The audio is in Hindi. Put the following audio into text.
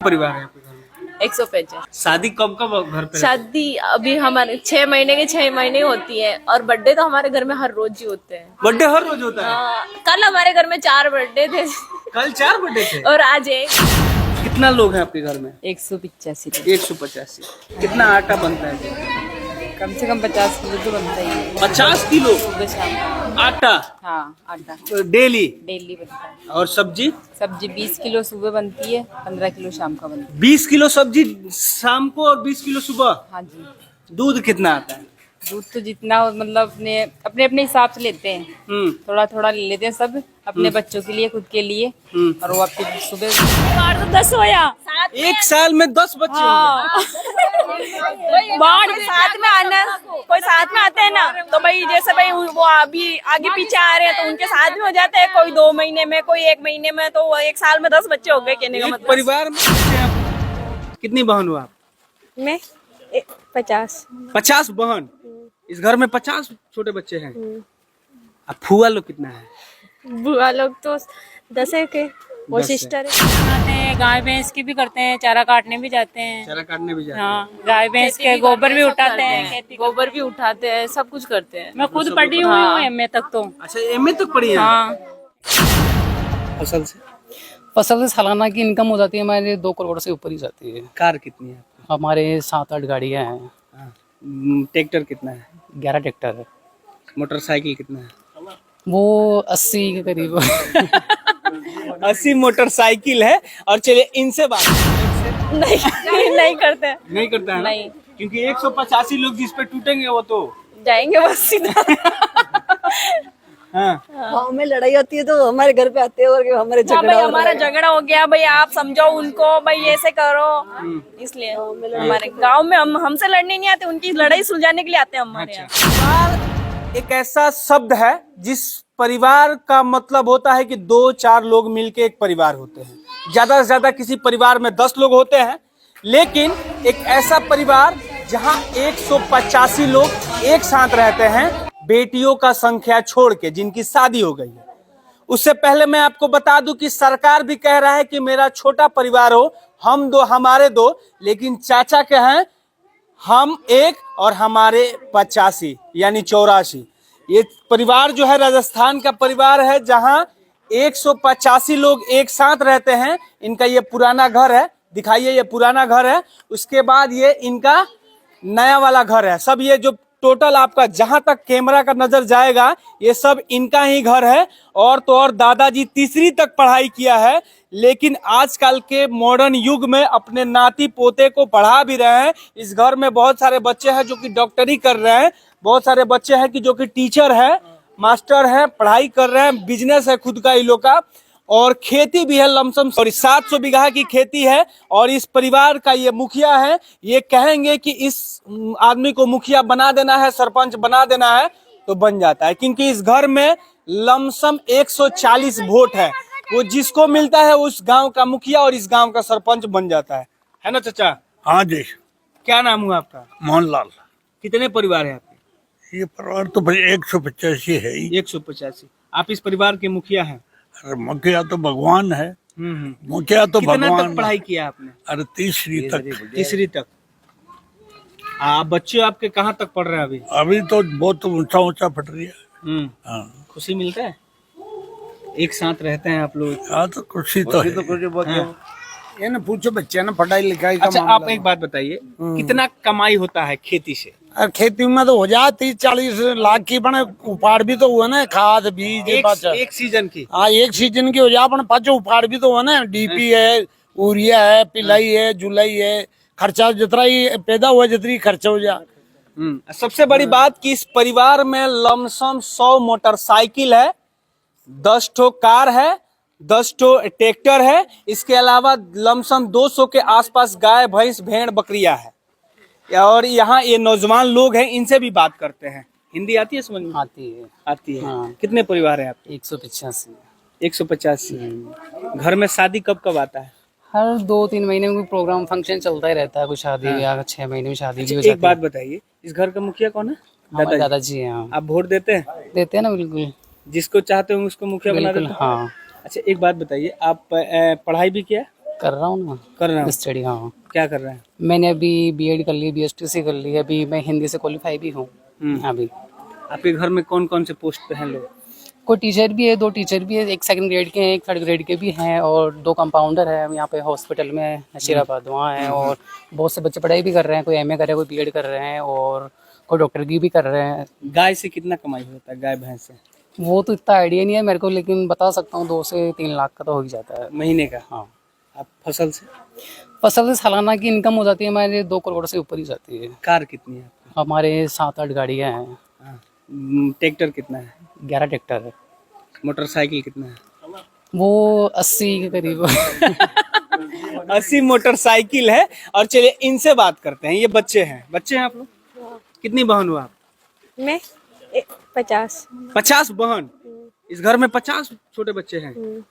परिवार है आपके घर में? 150। शादी कब कब घर पे? शादी अभी हमारे 6 महीने के 6 महीने होती है, और बर्थडे तो हमारे घर में हर रोज ही होते हैं। बर्थडे हर रोज होता है? हाँ, कल हमारे घर में 4 बर्थडे थे। कल 4 बर्थडे थे और आज एक। कितना लोग हैं आपके घर में? 185। 185। कितना आटा बनता है? कम से कम 50 किलो तो बनता ही है। 50 किलो सुबह शाम। आटा? हाँ, आटा डेली? डेली बनता है। और सब्जी? सब्जी 20 किलो सुबह बनती है, 15 किलो शाम का बनता है। 20 किलो सब्जी शाम को और 20 किलो सुबह? हाँ जी। दूध कितना आता है? दूध तो जितना हो, मतलब अपने अपने अपने हिसाब से लेते हैं। थोड़ा थोड़ा ले लेते हैं सब, अपने बच्चों के लिए, खुद के लिए। और वो आपके सुबह 10 होया। एक साल में 10 बच्चे हाँ। बाढ़ साथ में आना, कोई साथ में आते हैं ना, तो भाई जैसे भाई वो अभी आगे पीछे आ रहे हैं तो उनके साथ में हो जाते हैं। कोई 2 महीने में, कोई 1 महीने में, तो एक साल में 10 बच्चे हो गए कहने का एक मतलब। परिवार में कितनी बहन हो आप? मैं 50। 50 बहन? इस घर में 50 छोटे बच्चे हैं। अब फुआ लोग कितना है? बुआ लोग तो 10 है के, वो 10 है। सिस्टर है। आते हैं, गाय भैंस की भी करते हैं, चारा काटने भी जाते हैं। चारा काटने भी जाते हैं? हाँ, गाय भैंस के गोबर भी उठाते हैं, गोबर भी उठाते हैं, सब कुछ करते हैं। मैं खुद पढ़ी हुई हूँ एमए तक तो। अच्छा, एमए तक पढ़ी है? हाँ। फसल से? फसल से सालाना की इनकम हो जाती है हमारे 2 करोड़ से ऊपर ही जाती है। कार कितनी है? हमारे 7-8 गाड़ियाँ हैं। ट्रैक्टर कितना है? 11 ट्रैक्टर है। मोटरसाइकिल कितना है? वो 80 के करीब। 80 मोटरसाइकिल है। और चलिए इनसे बात नहीं करते। नहीं करता है ना? नहीं। क्योंकि 185 लोग जिस पे टूटेंगे वो तो जाएंगे बस सीधा। हाँ। गाँव में लड़ाई होती है तो हमारे घर पे आते हैं और हमारे हाँ झगड़ा भाई, हमारा झगड़ा हो गया भाई, आप समझो उनको भाई, ऐसे करो। इसलिए हमारे गांव में हमसे लड़ने नहीं आते, उनकी लड़ाई सुलझाने के लिए आते हैं हमारे यहाँ। परिवार एक ऐसा शब्द है जिस परिवार का मतलब होता है कि 2-4 लोग मिलके एक परिवार होते हैं। ज्यादा से ज्यादा किसी परिवार में 10 लोग होते हैं, लेकिन एक ऐसा परिवार जहां 185 लोग एक साथ रहते हैं, बेटियों का संख्या छोड़ के, जिनकी शादी हो गई है। उससे पहले मैं आपको बता दूं कि सरकार भी कह रहा है कि मेरा छोटा परिवार हो, हम 2 हमारे 2, लेकिन चाचा के हैं हम 1 और हमारे 85 यानी 84। ये परिवार जो है राजस्थान का परिवार है जहां 185 लोग एक साथ रहते हैं। इनका ये पुराना घर है, दिखाइए, ये पुराना घर है। उसके बाद ये इनका नया वाला घर है। सब ये जो टोटल आपका जहां तक कैमरा का नजर जाएगा ये सब इनका ही घर है। और तो और दादाजी 3री तक पढ़ाई किया है, लेकिन आजकल के मॉडर्न युग में अपने नाती पोते को पढ़ा भी रहे हैं। इस घर में बहुत सारे बच्चे हैं जो कि डॉक्टरी कर रहे हैं, बहुत सारे बच्चे हैं कि जो कि टीचर है, मास्टर है, पढ़ाई कर रहे हैं, बिजनेस है खुद का इन लोग का, और खेती भी है लमसम। और 700 बीघा की खेती है। और इस परिवार का ये मुखिया है। ये कहेंगे कि इस आदमी को मुखिया बना देना है, सरपंच बना देना है, तो बन जाता है, क्योंकि इस घर में लमसम 140 वोट है। वो जिसको मिलता है उस गांव का मुखिया और इस गांव का सरपंच बन जाता है ना चाचा? हाँ जी। क्या नाम हुआ आपका? मोहनलाल। कितने परिवार है आपके? ये परिवार तो भाई 185 है ही। 185। आप इस परिवार के मुखिया हैं? अरे मुखिया तो भगवान है। मुखिया तो कितना भगवान तक पढ़ाई किया आपने? अरे 3री तक। 3री तक। बच्चे आपके कहाँ तक पढ़ रहे हैं अभी? अभी तो बहुत ऊंचा ऊंचा पढ़ रही है। हाँ। खुशी मिलता है? एक साथ रहते हैं आप लोग? हाँ, तो खुशी तो है। ये ना पूछो बच्चे ना पढ़ाई लिखाई का अच्छा, मामला आप एक बात बताइए, कितना कमाई होता है खेती से? और खेती में तो हो जाए 30-40 लाख की, बने उपाड़ भी तो हुआ ना, खाद बीज एक सीजन की? हाँ, एक सीजन की हो जाए, अपन पाँचों उपाड़ भी तो हुआ ना। डीपी है, यूरिया है, पिलाई है, जुलाई है, खर्चा जितना ही पैदा हुआ जितनी खर्चा हो जाए। सबसे बड़ी बात कि इस परिवार में लमसम 100 मोटरसाइकिल है, 10 ठो कार है, 10 ठो ट्रैक्टर है। इसके अलावा लमसम 200 के आसपास गाय, भैंस, भेड़, बकरियां है। और यहाँ ये नौजवान लोग हैं, इनसे भी बात करते हैं। हिंदी आती है समझ में? आती है। आती है। हाँ। कितने परिवार हैं आपके? 185। 185। घर में शादी कब कब आता है? हर 2-3 महीने में कोई प्रोग्राम फंक्शन चलता ही रहता है। कोई शादी ब्याह 6 महीने में शादी भी हो जाती है। एक बात बताइए, इस घर का मुखिया कौन है? दादाजी हैं। आप वोट देते हैं? देते हैं ना, बिल्कुल। जिसको चाहते हो उसको मुखिया बना देते हैं? हाँ। अच्छा, एक बात बताइए, आप पढ़ाई भी किया? कर रहा हूँ ना, कर रहे हो? स्टडी। हाँ, क्या कर रहे हैं? मैंने अभी बीएड कर ली, बीएसटीसी कर ली, अभी मैं हिंदी से क्वालिफाई भी हूँ। अभी आपके घर में कौन कौन से पोस्ट पे हैं लोग? कोई टीचर भी है, 2 टीचर भी है, एक 2nd ग्रेड के हैं, एक 3rd ग्रेड के भी हैं, और 2 कंपाउंडर है यहाँ पे हॉस्पिटल में नशीराबाद वहाँ है। और बहुत से बच्चे पढ़ाई भी कर रहे हैं, कोई एमए कर रहे हैं, कोई बीएड कर रहे हैं, और कोई डॉक्टर की भी कर रहे हैं। गाय से कितना कमाई होता है, गाय भैंस से वो तो इतना आइडिया नहीं है मेरे को, लेकिन बता सकता हूँ 2 से 3 लाख का तो हो ही जाता है। महीने का? हाँ, आप फसल से? फसल से सालाना की इनकम हो जाती है हमारे 2 करोड़ से ऊपर ही जाती है। कार कितनी है आपकी? हमारे 7-8 गाड़ियाँ हैं। हाँ। ट्रैक्टर कितना है? 11 ट्रैक्टर है। मोटरसाइकिल कितना है? वो 80 के करीब। 80 मोटरसाइकिल है। और चलिए इनसे बात करते हैं, ये बच्चे हैं आप लोग? कितनी बहन हो आप? मैं 50। 50 बहन? इस घर में 50 छोटे बच्चे हैं?